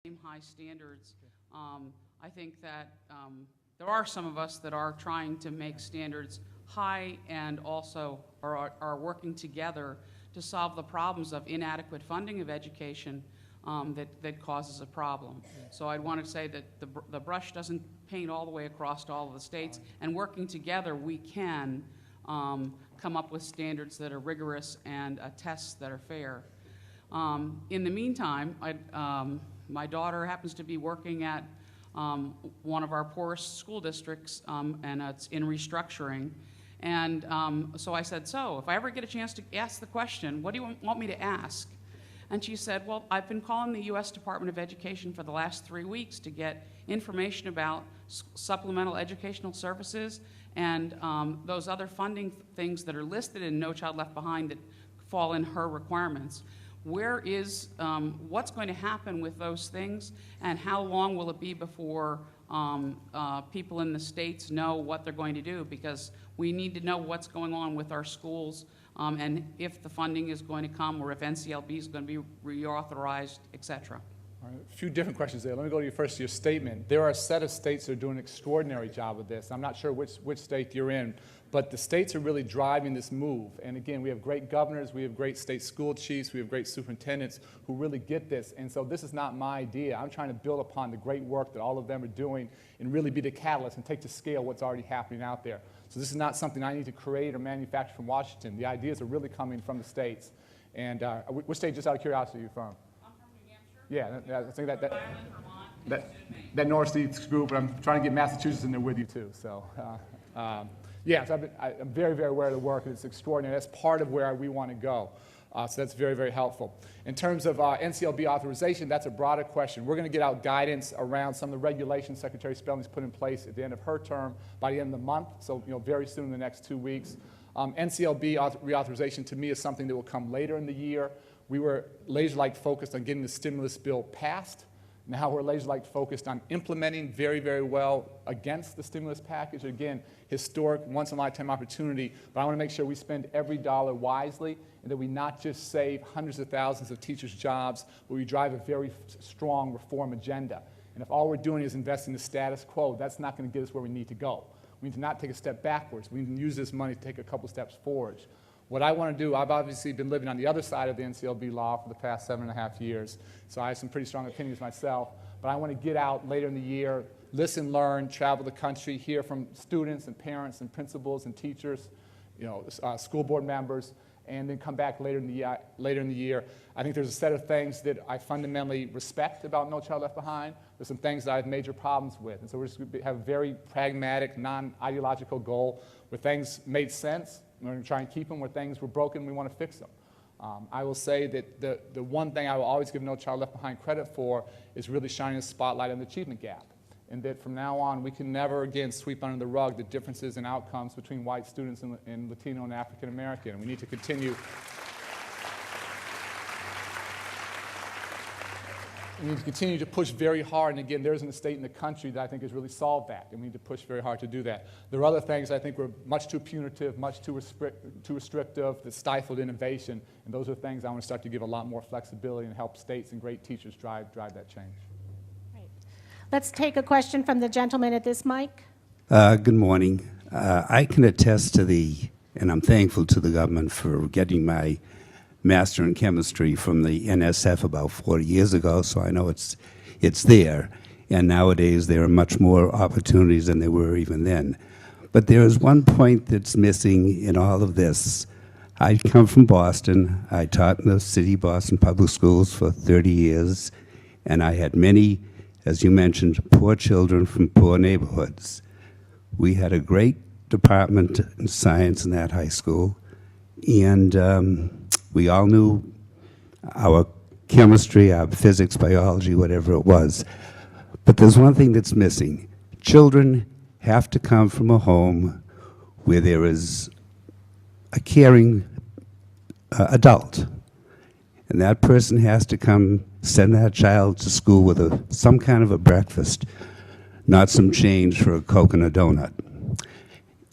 same high standards. I think that there are some of us that are trying to make standards high and also are working together to solve the problems of inadequate funding of education that causes a problem. So I'd want to say that the brush doesn't paint all the way across to all of the states, and working together we can come up with standards that are rigorous and tests that are fair. In the meantime, my daughter happens to be working at one of our poorest school districts, and it's in restructuring. And so I said, so if I ever get a chance to ask the question, what do you want me to ask? And she said, well, I've been calling the U.S. Department of Education for the last 3 weeks to get information about supplemental educational services and those other funding things that are listed in No Child Left Behind that fall in her requirements. Where is, what's going to happen with those things, and how long will it be before people in the states know what they're going to do? Because we need to know what's going on with our schools, and if the funding is going to come, or if NCLB is going to be reauthorized, et cetera. All right, a few different questions there. Let me go to your first, your statement. There are a set of states that are doing an extraordinary job of this. I'm not sure which state you're in, but the states are really driving this move. And again, we have great governors, we have great state school chiefs, we have great superintendents who really get this. And so this is not my idea. I'm trying to build upon the great work that all of them are doing and really be the catalyst and take to scale what's already happening out there. So this is not something I need to create or manufacture from Washington. The ideas are really coming from the states. And which state, just out of curiosity, are you from? Yeah, I think that Northeast group, and I'm trying to get Massachusetts in there with you too. So, yeah, so I'm very, very aware of the work, and it's extraordinary. That's part of where we want to go. So that's very, very helpful. In terms of NCLB authorization, that's a broader question. We're going to get out guidance around some of the regulations Secretary Spelling's put in place at the end of her term by the end of the month, so very soon in the next 2 weeks. NCLB reauthorization to me is something that will come later in the year. We were laser-like focused on getting the stimulus bill passed. Now we're laser-like focused on implementing very, very well against the stimulus package. Again, historic, once-in-a-lifetime opportunity, but I want to make sure we spend every dollar wisely and that we not just save hundreds of thousands of teachers' jobs, but we drive a very strong reform agenda. And if all we're doing is investing in the status quo, that's not going to get us where we need to go. We need to not take a step backwards. We need to use this money to take a couple steps forward. What I want to do, I've obviously been living on the other side of the NCLB law for the past 7.5 years, so I have some pretty strong opinions myself, but I want to get out later in the year, listen, learn, travel the country, hear from students and parents and principals and teachers, school board members, and then come back later in the year. I think there's a set of things that I fundamentally respect about No Child Left Behind. There's some things that I have major problems with, and so we're just going to have a very pragmatic, non-ideological goal where things made sense. We're going to try and keep them. Where things were broken, we want to fix them. I will say that the one thing I will always give No Child Left Behind credit for is really shining a spotlight on the achievement gap. And that from now on, we can never again sweep under the rug the differences in outcomes between white students and Latino and African American. And we need to continue. We need to continue to push very hard, and again, there isn't a state in the country that I think has really solved that, and we need to push very hard to do that. There are other things I think were much too punitive, much too restrictive, that stifled innovation, and those are things I want to start to give a lot more flexibility and help states and great teachers drive that change. Right. Let's take a question from the gentleman at this mic. Good morning. I can attest to and I'm thankful to the government for getting my Master in Chemistry from the NSF about 40 years ago, so I know it's there. And nowadays there are much more opportunities than there were even then. But there is one point that's missing in all of this. I come from Boston. I taught in the city Boston public schools for 30 years, and I had many, as you mentioned, poor children from poor neighborhoods. We had a great department in science in that high school, and we all knew our chemistry, our physics, biology, whatever it was. But there's one thing that's missing. Children have to come from a home where there is a caring adult. And that person has to come send that child to school with some kind of a breakfast, not some change for a Coke and a donut.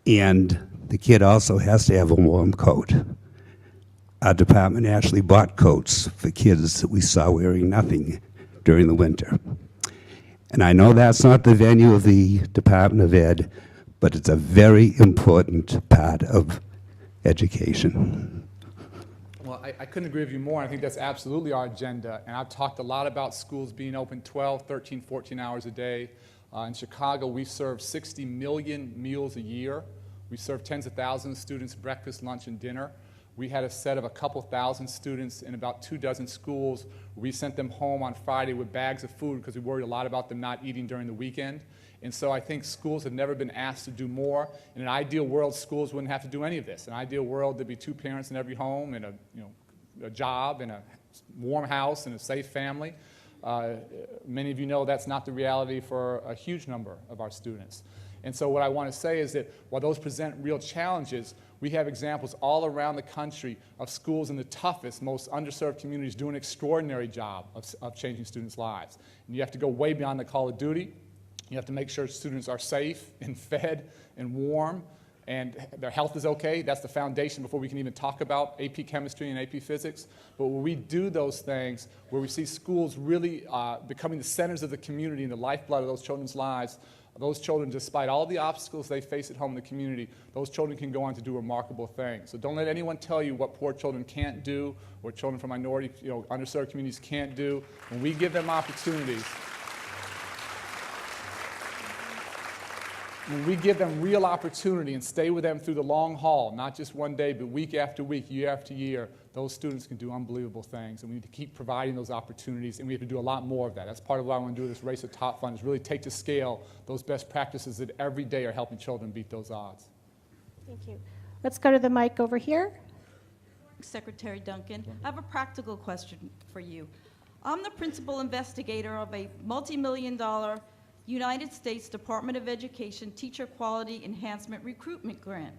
And the kid also has to have a warm coat. Our department actually bought coats for kids that we saw wearing nothing during the winter. And I know that's not the venue of the Department of Ed, but it's a very important part of education. Well, I couldn't agree with you more. I think that's absolutely our agenda. And I've talked a lot about schools being open 12, 13, 14 hours a day. In Chicago, we serve 60 million meals a year. We serve tens of thousands of students breakfast, lunch, and dinner. We had a set of a couple thousand students in about 24 schools. We sent them home on Friday with bags of food because we worried a lot about them not eating during the weekend. And so I think schools have never been asked to do more. In an ideal world, schools wouldn't have to do any of this. In an ideal world, there'd be 2 parents in every home and a job and a warm house and a safe family. Many of you know that's not the reality for a huge number of our students. And so what I want to say is that while those present real challenges, we have examples all around the country of schools in the toughest, most underserved communities doing an extraordinary job of changing students' lives. And you have to go way beyond the call of duty. You have to make sure students are safe and fed and warm and their health is okay. That's the foundation before we can even talk about AP chemistry and AP physics. But when we do those things, where we see schools really becoming the centers of the community and the lifeblood of those children's lives, those children, despite all the obstacles they face at home in the community, those children can go on to do remarkable things. So don't let anyone tell you what poor children can't do or children from minority, underserved communities can't do. When we give them opportunities, when we give them real opportunity and stay with them through the long haul, not just one day, but week after week, year after year, those students can do unbelievable things. And we need to keep providing those opportunities, and we have to do a lot more of that. That's part of what I want to do with this Race to Top Fund, is really take to scale those best practices that every day are helping children beat those odds. Thank you. Let's go to the mic over here. Secretary Duncan, I have a practical question for you. I'm the principal investigator of a multi-million-dollar United States Department of Education Teacher Quality Enhancement Recruitment Grant.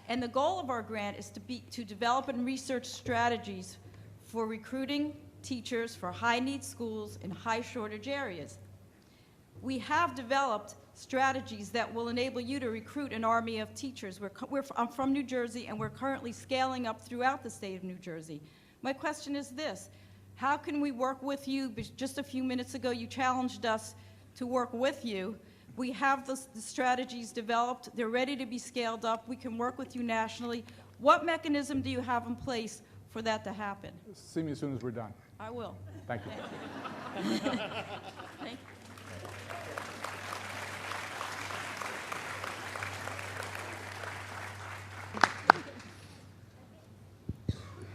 And the goal of our grant is to develop and research strategies for recruiting teachers for high-need schools in high-shortage areas. We have developed strategies that will enable you to recruit an army of teachers. I'm from New Jersey, and we're currently scaling up throughout the state of New Jersey. My question is this: how can we work with you? Just a few minutes ago, you challenged us to work with you. We have the strategies developed. They're ready to be scaled up. We can work with you nationally. What mechanism do you have in place for that to happen? See me as soon as we're done. I will. Thank you. Thank you. Thank you.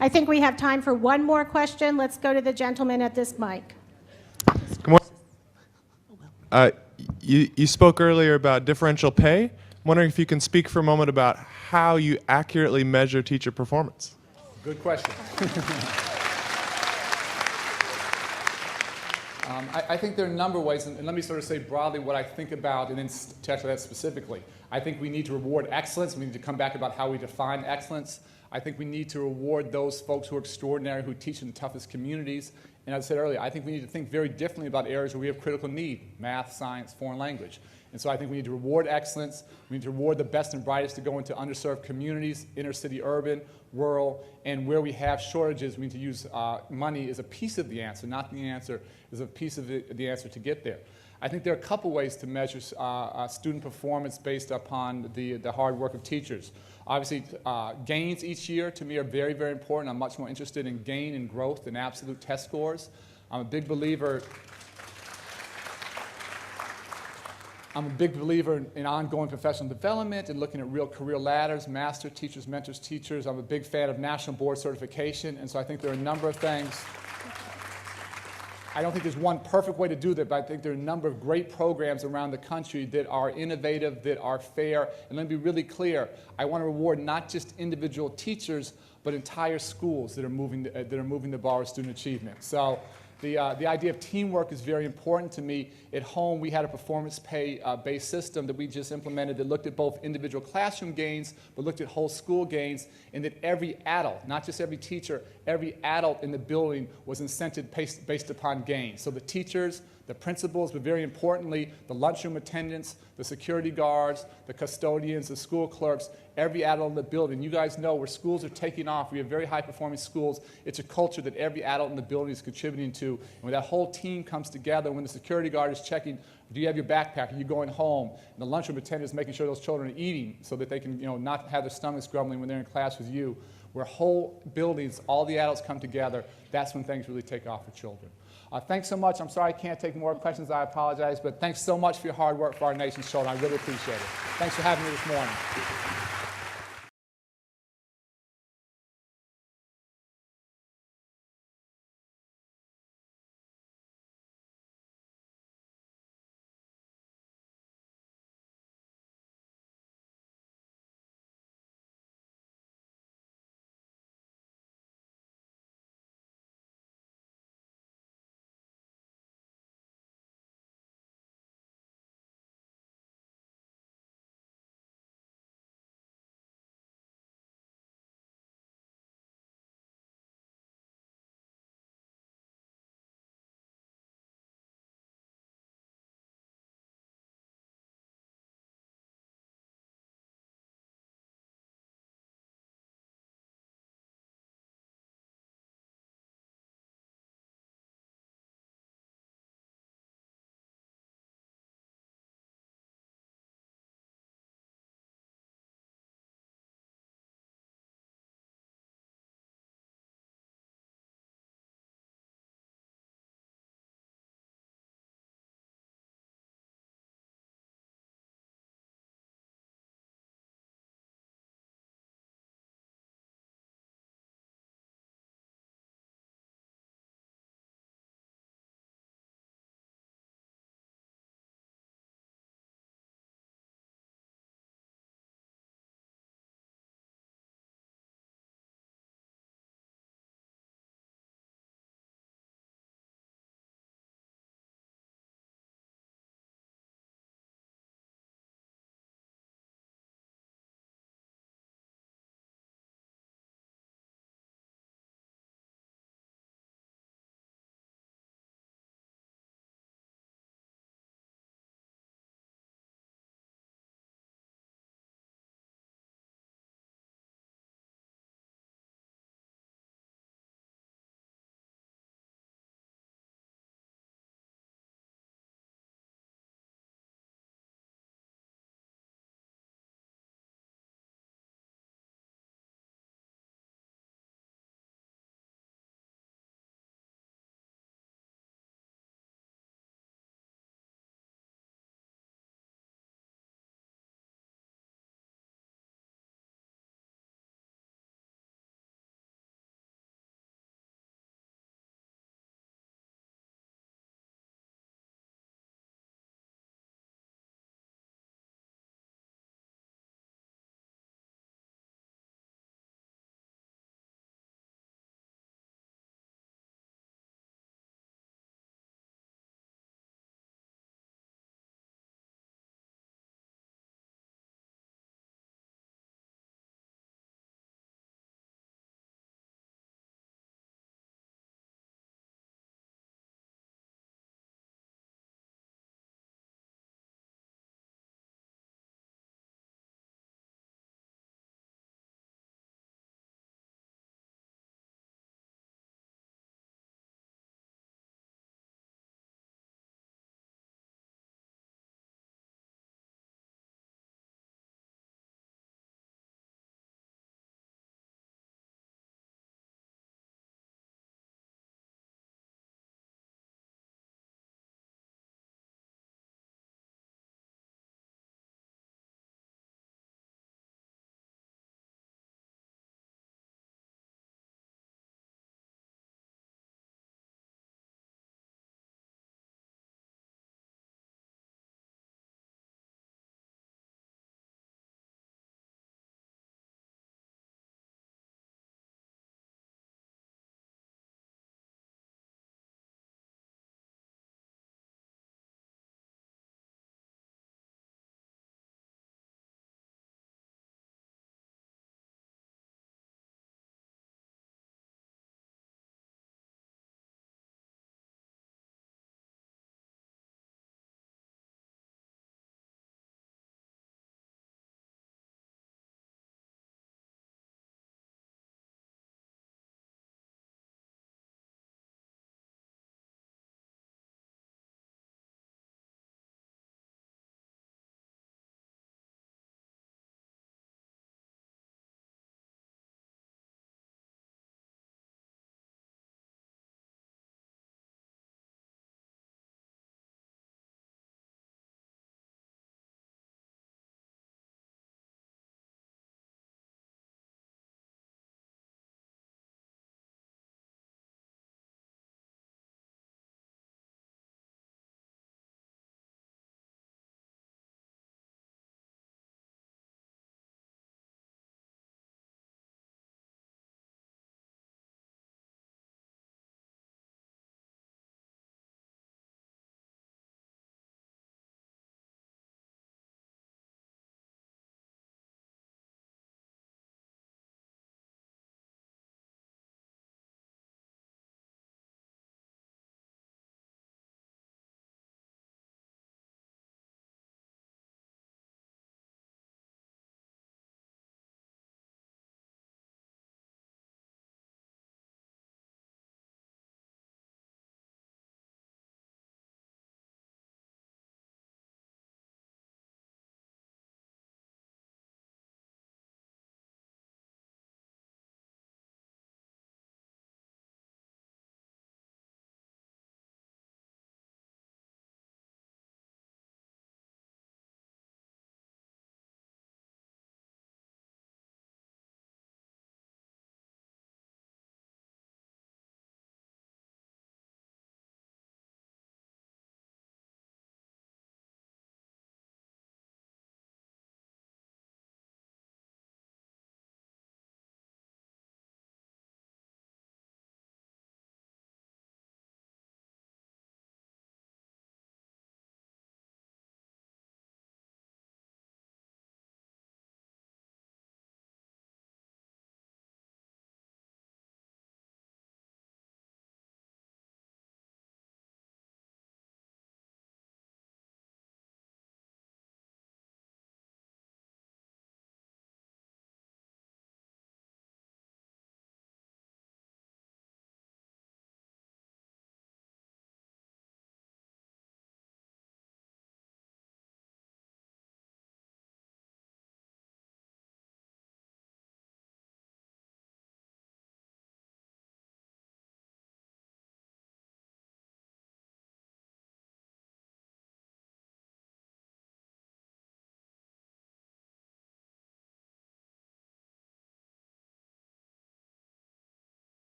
I think we have time for one more question. Let's go to the gentleman at this mic. Good morning. You spoke earlier about differential pay. I'm wondering if you can speak for a moment about how you accurately measure teacher performance. Good question. I think there are a number of ways, and let me sort of say broadly what I think about, and then tackle that specifically. I think we need to reward excellence. We need to come back about how we define excellence. I think we need to reward those folks who are extraordinary, who teach in the toughest communities. And as I said earlier, I think we need to think very differently about areas where we have critical need: math, science, foreign language. And so I think we need to reward excellence. We need to reward the best and brightest to go into underserved communities, inner city, urban, rural, and where we have shortages, we need to use money as a piece of the answer, not the answer, as a piece of the answer to get there. I think there are a couple ways to measure student performance based upon the hard work of teachers. Obviously, gains each year to me are very, very important. I'm much more interested in gain and growth than absolute test scores. I'm a big believer in ongoing professional development and looking at real career ladders, master teachers, mentors, teachers. I'm a big fan of national board certification, and so I think there are a number of things. I don't think there's one perfect way to do that, but I think there are a number of great programs around the country that are innovative, that are fair. And let me be really clear, I want to reward not just individual teachers, but entire schools that are moving the bar of student achievement. So the idea of teamwork is very important to me. At home, we had a performance pay-based system that we just implemented that looked at both individual classroom gains, but looked at whole school gains, and that every adult, not just every teacher, every adult in the building was incented based upon gains. So the teachers, The principals, but very importantly, the lunchroom attendants, the security guards, the custodians, the school clerks, every adult in the building. You guys know where schools are taking off. We have very high-performing schools. It's a culture that every adult in the building is contributing to. And when that whole team comes together, when the security guard is checking, do you have your backpack? Are you going home? And the lunchroom attendant is making sure those children are eating so that they can, not have their stomachs grumbling when they're in class with you. Where whole buildings, all the adults come together, that's when things really take off for children. Thanks so much. I'm sorry I can't take more questions. I apologize. But thanks so much for your hard work for our nation's children. I really appreciate it. Thanks for having me this morning.